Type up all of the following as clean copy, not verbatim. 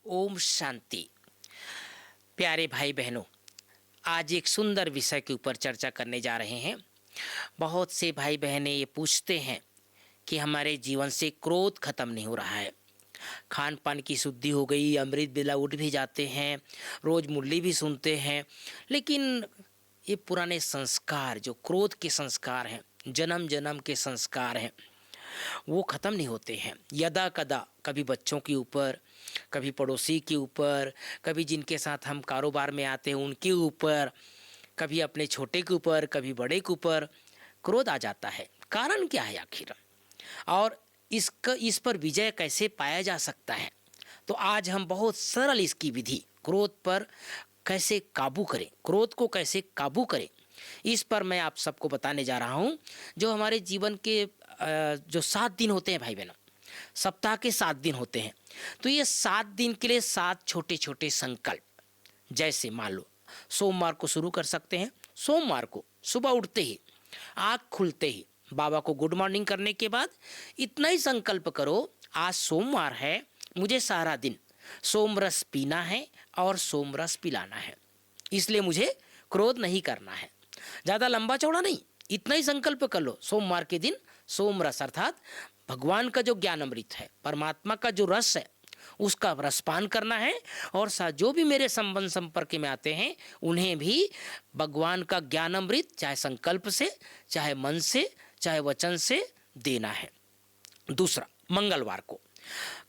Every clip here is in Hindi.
ओम शांति। प्यारे भाई बहनों, आज एक सुंदर विषय के ऊपर चर्चा करने जा रहे हैं। बहुत से भाई बहनें ये पूछते हैं कि हमारे जीवन से क्रोध खत्म नहीं हो रहा है। खान पान की शुद्धि हो गई, अमृत बेला उठ भी जाते हैं, रोज मुरली भी सुनते हैं, लेकिन ये पुराने संस्कार जो क्रोध के संस्कार हैं, जन्म जन्म के संस्कार हैं, वो ख़त्म नहीं होते हैं। यदा कदा कभी बच्चों के ऊपर, कभी पड़ोसी के ऊपर, कभी जिनके साथ हम कारोबार में आते हैं उनके ऊपर, कभी अपने छोटे के ऊपर, कभी बड़े के ऊपर क्रोध आ जाता है। कारण क्या है आखिर, और इस पर विजय कैसे पाया जा सकता है? तो आज हम बहुत सरल इसकी विधि, क्रोध पर कैसे काबू करें, क्रोध को कैसे काबू करें, इस पर मैं आप सबको बताने जा रहा हूँ। जो हमारे जीवन के जो 7 दिन होते हैं भाई बहनों, सप्ताह के 7 दिन होते हैं, तो ये 7 दिन के लिए 7 छोटे छोटे संकल्प, जैसे मान लो सोमवार को शुरू कर सकते हैं। सोमवार को सुबह उठते ही, आँख खुलते ही बाबा को गुड मॉर्निंग करने के बाद इतना ही संकल्प करो, आज सोमवार है, मुझे सारा दिन सोमरस पीना है और सोमरस पिलाना है, इसलिए मुझे क्रोध नहीं करना है। ज़्यादा लंबा चौड़ा नहीं, इतना ही संकल्प कर लो। सोमवार के दिन सोमरस अर्थात भगवान का जो ज्ञान अमृत है, परमात्मा का जो रस है, उसका रसपान करना है, और साथ जो भी मेरे संबंध संपर्क में आते हैं उन्हें भी भगवान का ज्ञान अमृत चाहे संकल्प से, चाहे मन से, चाहे वचन से देना है। दूसरा, मंगलवार को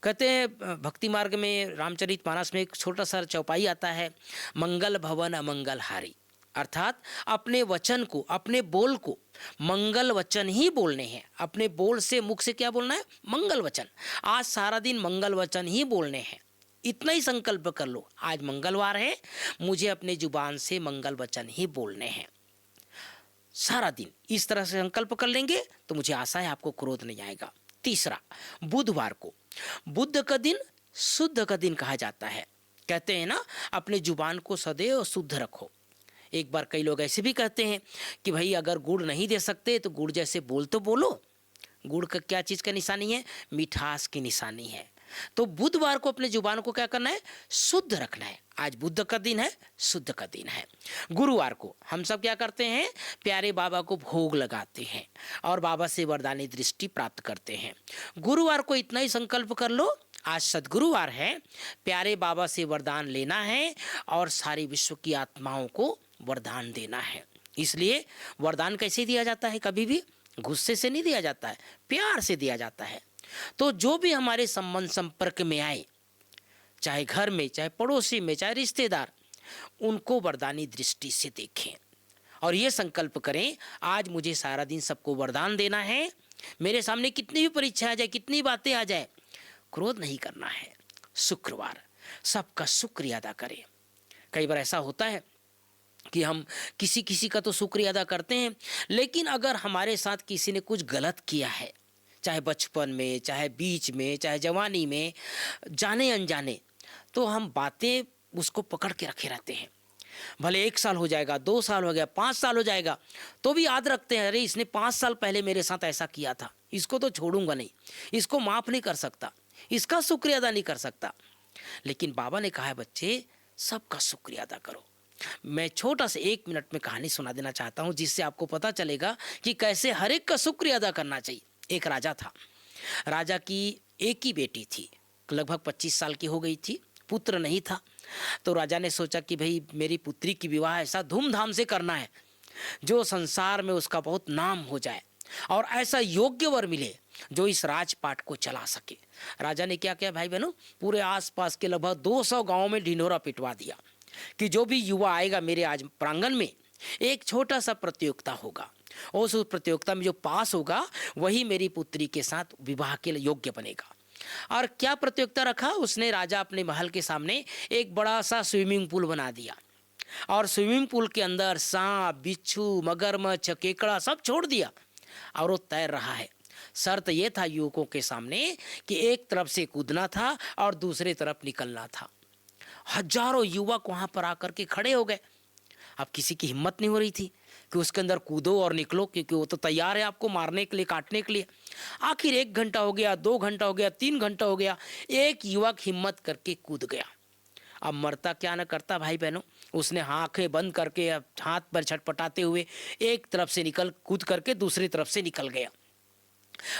कहते हैं भक्ति मार्ग में, रामचरितमानस में एक छोटा सा चौपाई आता है, मंगल भवन अमंगल हारी, अर्थात अपने वचन को, अपने बोल को मंगल वचन ही बोलने हैं। अपने बोल से, मुख से क्या बोलना है? मंगल वचन। आज सारा दिन मंगल वचन ही बोलने हैं, इतना ही संकल्प कर लो। आज मंगलवार है, मुझे अपने जुबान से मंगल वचन ही बोलने हैं सारा दिन। इस तरह से संकल्प कर लेंगे तो मुझे आशा है आपको क्रोध नहीं आएगा। तीसरा, बुधवार को, बुध का दिन शुद्ध का दिन कहा जाता है। कहते हैं ना, अपने जुबान को सदैव शुद्ध रखो। एक बार कई लोग ऐसे भी कहते हैं कि भाई अगर गुड़ नहीं दे सकते तो गुड़ जैसे बोल तो बोलो। गुड़ का क्या चीज़ का निशानी है? मिठास की निशानी है। तो बुधवार को अपने जुबान को क्या करना है? शुद्ध रखना है। आज बुध का दिन है, शुद्ध का दिन है। गुरुवार को हम सब क्या करते हैं? प्यारे बाबा को भोग लगाते हैं और बाबा से वरदानी दृष्टि प्राप्त करते हैं। गुरुवार को इतना ही संकल्प कर लो, आज सद्गुरुवार है, प्यारे बाबा से वरदान लेना है और सारी विश्व की आत्माओं को वरदान देना है। इसलिए वरदान कैसे दिया जाता है? कभी भी गुस्से से नहीं दिया जाता है, प्यार से दिया जाता है। तो जो भी हमारे संबंध संपर्क में आए, चाहे घर में, चाहे पड़ोसी में, चाहे रिश्तेदार, उनको वरदानी दृष्टि से देखें और ये संकल्प करें, आज मुझे सारा दिन सबको वरदान देना है। मेरे सामने कितनी भी परीक्षा आ जाए, कितनी बातें आ जाए, क्रोध नहीं करना है। शुक्रवार, सबका शुक्रिया अदा करें। कई बार ऐसा होता है कि हम किसी का तो शुक्रिया अदा करते हैं, लेकिन अगर हमारे साथ किसी ने कुछ गलत किया है, चाहे बचपन में, चाहे बीच में, चाहे जवानी में, जाने अनजाने, तो हम बातें उसको पकड़ के रखे रहते हैं। भले 1 साल हो जाएगा, 2 साल हो गया, 5 साल हो जाएगा, तो भी याद रखते हैं, अरे इसने 5 साल पहले मेरे साथ ऐसा किया था, इसको तो छोड़ूंगा नहीं, इसको माफ़ नहीं कर सकता, इसका शुक्रिया अदा नहीं कर सकता। लेकिन बाबा ने कहा है, बच्चे सबका शुक्रिया अदा करो। मैं छोटा सा 1 मिनट में कहानी सुना देना चाहता हूँ, जिससे आपको पता चलेगा कि कैसे हर एक का शुक्रिया अदा करना चाहिए। एक राजा था, राजा की एक ही बेटी थी, लगभग 25 साल की हो गई थी, पुत्र नहीं था। तो राजा ने सोचा कि भाई मेरी पुत्री की विवाह ऐसा धूमधाम से करना है जो संसार में उसका बहुत नाम हो जाए और ऐसा योग्य वर मिले जो इस राजपाट को चला सके। राजा ने क्या किया भाई बहनों? पूरे आसपास के लगभग 200 गाँव में ढिंढोरा पिटवा दिया कि जो भी युवा आएगा मेरे आज प्रांगण में, एक छोटा सा प्रतियोगिता होगा, और उस प्रतियोगिता में जो पास होगा वही मेरी पुत्री के साथ विवाह के योग्य बनेगा। और क्या प्रतियोगिता रखा उसने? राजा अपने महल के सामने एक बड़ा सा स्विमिंग पूल बना दिया और स्विमिंग पूल के अंदर सांप, बिच्छू, मगरमच्छ, केकड़ा सब छोड़ दिया और वो तैर रहा है। शर्त ये था युवकों के सामने कि एक तरफ से कूदना था और दूसरी तरफ निकलना था। हजारों युवक वहाँ पर आकर के खड़े हो गए। अब किसी की हिम्मत नहीं हो रही थी, कि उसके अंदर कूदो और निकलो, क्योंकि वो तो तैयार है आपको मारने के लिए, काटने के लिए। आखिर 1 घंटा हो गया, 2 घंटा हो गया, 3 घंटा हो गया, एक युवक हिम्मत करके कूद गया। अब मरता क्या न करता भाई बहनों, उसने आंखें बंद करके अब हाथ पर छटपटाते हुए एक तरफ से निकल कूद करके दूसरी तरफ से निकल गया।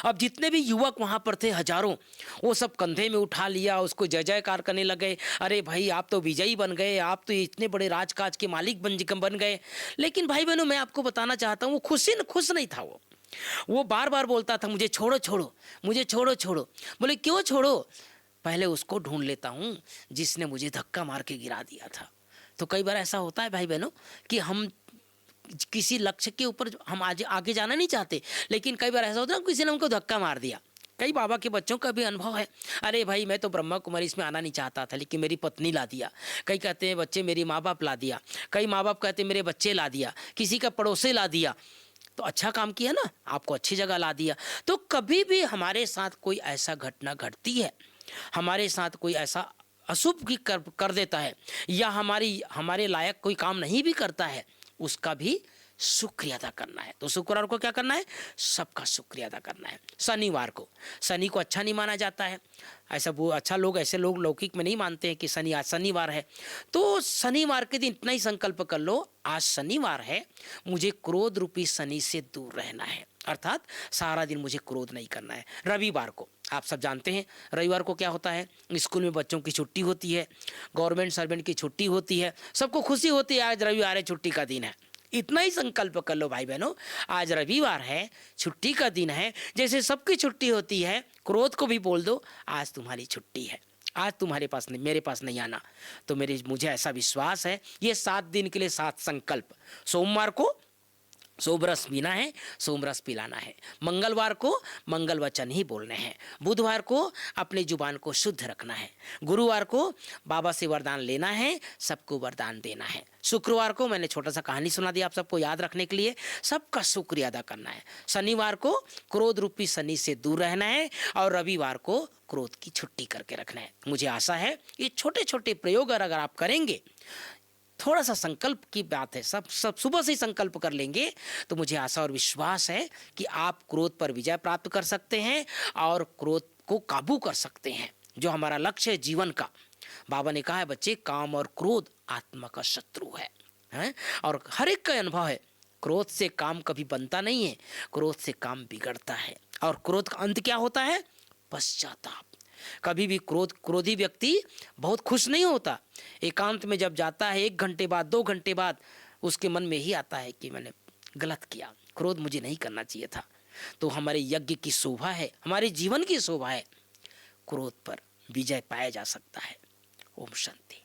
अब जितने भी युवक वहां पर थे हजारों, वो सब कंधे में उठा लिया, उसको जय जयकार करने लगे। अरे भाई आप तो विजयी बन गए, आप तो इतने बड़े राजकाज के मालिक बन गए। लेकिन भाई बहनों मैं आपको बताना चाहता हूँ, वो खुश नहीं था। वो बार बार बोलता था मुझे छोड़ो छोड़ो, मुझे छोड़ो छोड़ो। बोले क्यों छोड़ो, पहले उसको ढूंढ लेता हूँ जिसने मुझे धक्का मार के गिरा दिया था। तो कई बार ऐसा होता है भाई बहनों कि हम किसी लक्ष्य के ऊपर हम आज आगे जाना नहीं चाहते, लेकिन कई बार ऐसा होता है ना, किसी ने हमको धक्का मार दिया। कई बाबा के बच्चों का भी अनुभव है, अरे भाई मैं तो ब्रह्मा कुमारी इसमें आना नहीं चाहता था, लेकिन मेरी पत्नी ला दिया। कई कहते हैं बच्चे मेरी माँ बाप ला दिया, कई माँ बाप कहते हैं मेरे बच्चे ला दिया, किसी का पड़ोसी ला दिया। तो अच्छा काम किया ना, आपको अच्छी जगह ला दिया। तो कभी भी हमारे साथ कोई ऐसा घटना घटती है, हमारे साथ कोई ऐसा अशुभ भी कर देता है, या हमारे लायक कोई काम नहीं भी करता है, उसका भी शुक्रिया अदा करना है। तो शुक्रवार को क्या करना है, सबका शुक्रिया अदा करना है। शनिवार को, शनि को अच्छा नहीं माना जाता है, ऐसे लोग लौकिक में नहीं मानते हैं कि आज शनिवार है। तो शनिवार के दिन इतना ही संकल्प कर लो, आज शनिवार है, मुझे क्रोध रूपी शनि से दूर रहना है, अर्थात सारा दिन मुझे क्रोध नहीं करना है। रविवार को आप सब जानते हैं, रविवार को क्या होता है, स्कूल में बच्चों की छुट्टी होती है, गवर्नमेंट सर्वेंट की छुट्टी होती है, सबको खुशी होती है आज रविवार है, छुट्टी का दिन है। इतना ही संकल्प कर लो भाई बहनों, आज रविवार है, छुट्टी का दिन है, जैसे सबकी छुट्टी होती है, क्रोध को भी बोल दो आज तुम्हारी छुट्टी है, आज तुम्हारे पास नहीं, मेरे पास नहीं आना। तो मुझे ऐसा विश्वास है, ये 7 दिन के लिए 7 संकल्प। सोमवार को सोमरस पीना है, सोमरस पिलाना है। मंगलवार को मंगल वचन ही बोलने हैं। बुधवार को अपनी जुबान को शुद्ध रखना है। गुरुवार को बाबा से वरदान लेना है, सबको वरदान देना है। शुक्रवार को मैंने छोटा सा कहानी सुना दिया आप सबको याद रखने के लिए, सबका शुक्रिया अदा करना है। शनिवार को क्रोध रूपी शनि से दूर रहना है, और रविवार को क्रोध की छुट्टी करके रखना है। मुझे आशा है ये छोटे छोटे प्रयोग अगर आप करेंगे, थोड़ा सा संकल्प की बात है, सब सुबह से ही संकल्प कर लेंगे, तो मुझे आशा और विश्वास है कि आप क्रोध पर विजय प्राप्त कर सकते हैं और क्रोध को काबू कर सकते हैं, जो हमारा लक्ष्य है जीवन का। बाबा ने कहा है बच्चे, काम और क्रोध आत्मा का शत्रु है? और हर एक का अनुभव है, क्रोध से काम कभी बनता नहीं है, क्रोध से काम बिगड़ता है। और क्रोध का अंत क्या होता है, पश्चाताप। कभी भी क्रोधी व्यक्ति बहुत खुश नहीं होता। एकांत में जब जाता है, 1 घंटे बाद, 2 घंटे बाद उसके मन में ही आता है कि मैंने गलत किया, क्रोध मुझे नहीं करना चाहिए था। तो हमारे यज्ञ की शोभा है, हमारे जीवन की शोभा है, क्रोध पर विजय पाया जा सकता है। ओम शांति।